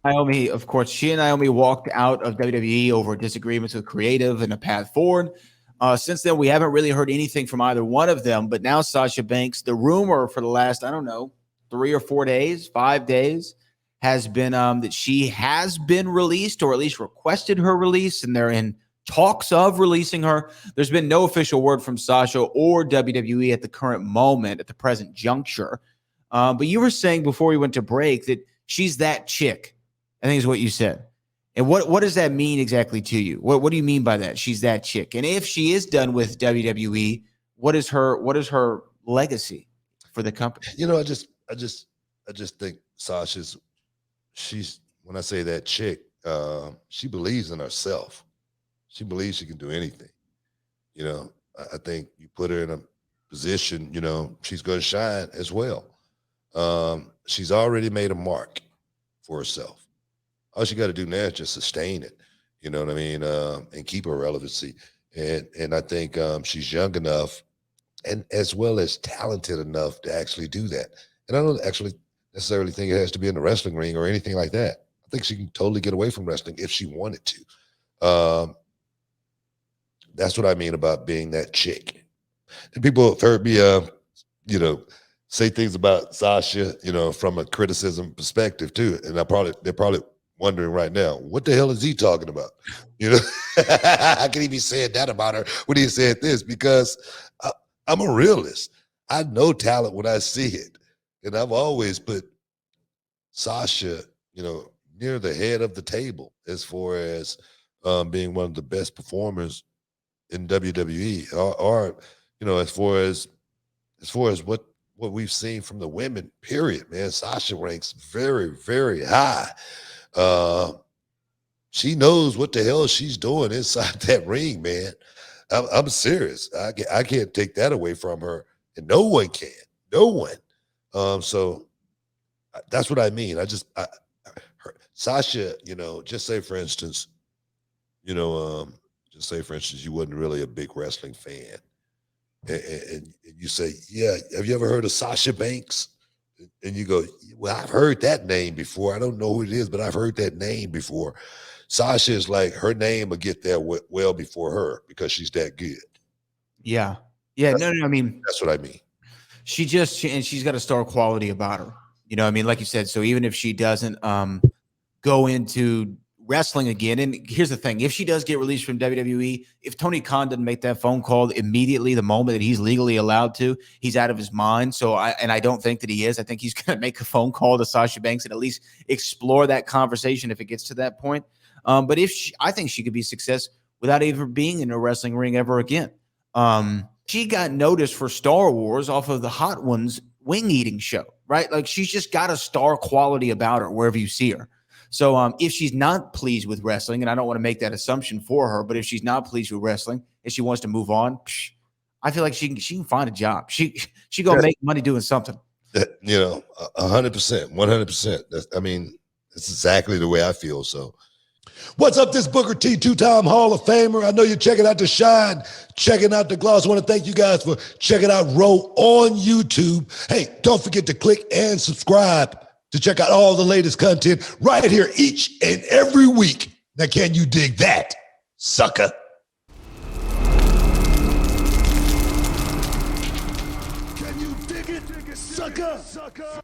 Naomi, of course, she and Naomi walked out of WWE over disagreements with creative and a path forward. Since then, we haven't really heard anything from either one of them. But now Sasha Banks, the rumor for the last, I don't know, 3 or 4 days, 5 days, has been that she has been released, or at least requested her release, and they're in talks of releasing her. There's been no official word from Sasha or WWE at the current moment, at the present juncture. But you were saying before we went to break that she's that chick, I think is what you said. And what does that mean exactly to you? What do you mean by that? She's that chick. And if she is done with WWE, what is her legacy for the company? You know, I just think she's when I say that chick, she believes in herself. She believes she can do anything. You know, I think you put her in a position, you know, she's going to shine as well. She's already made a mark for herself. All she got to do now is just sustain it, you know what I mean, and keep her relevancy. And I think she's young enough and as well as talented enough to actually do that. And I don't actually necessarily think it has to be in the wrestling ring or anything like that. I think she can totally get away from wrestling if she wanted to. That's what I mean about being that chick. And people have heard me, you know, say things about Sasha, you know, from a criticism perspective too. And they're probably wondering right now, what the hell is he talking about? You know, how can he be saying that about her when he said this? Because I'm a realist. I know talent when I see it. And I've always put Sasha, you know, near the head of the table as far as being one of the best performers in WWE, or you know, as far as what we've seen from the women, period, man. Sasha ranks very, very high. She knows what the hell she's doing inside that ring, man. I'm serious. I can't take that away from her, and no one can. No one. So that's what I mean. Sasha, you know, just say for instance, you know, just say for instance, you wasn't really a big wrestling fan, and you say, yeah, have you ever heard of Sasha Banks? And you go, well, I've heard that name before. I don't know who it is, but I've heard that name before. Sasha is like, her name will get there well before her because she's that good. Yeah. No, I mean, that's what I mean. And she's got a star quality about her. You know what I mean? Like you said, so even if she doesn't go into wrestling again, and here's the thing, if she does get released from WWE, if Tony Khan doesn't make that phone call immediately the moment that he's legally allowed to, he's out of his mind. So I don't think that he is. I think he's going to make a phone call to Sasha Banks and at least explore that conversation if it gets to that point. But I think she could be a success without ever being in a wrestling ring ever again. She got noticed for Star Wars off of the Hot Ones wing eating show, right? Like she's just got a star quality about her wherever you see her. So if she's not pleased with wrestling, and I don't want to make that assumption for her, but if she's not pleased with wrestling and she wants to move on, I feel like she can find a job. She gonna make money doing something. You know, 100%, 100%. I mean, that's exactly the way I feel. So, what's up, this Booker T, two-time Hall of Famer? I know you're checking out the Shine, checking out the Gloss. I want to thank you guys for checking out Row on YouTube. Hey, don't forget to click and subscribe to check out all the latest content right here each and every week. Now, can you dig that, sucker? Can you dig it, sucker?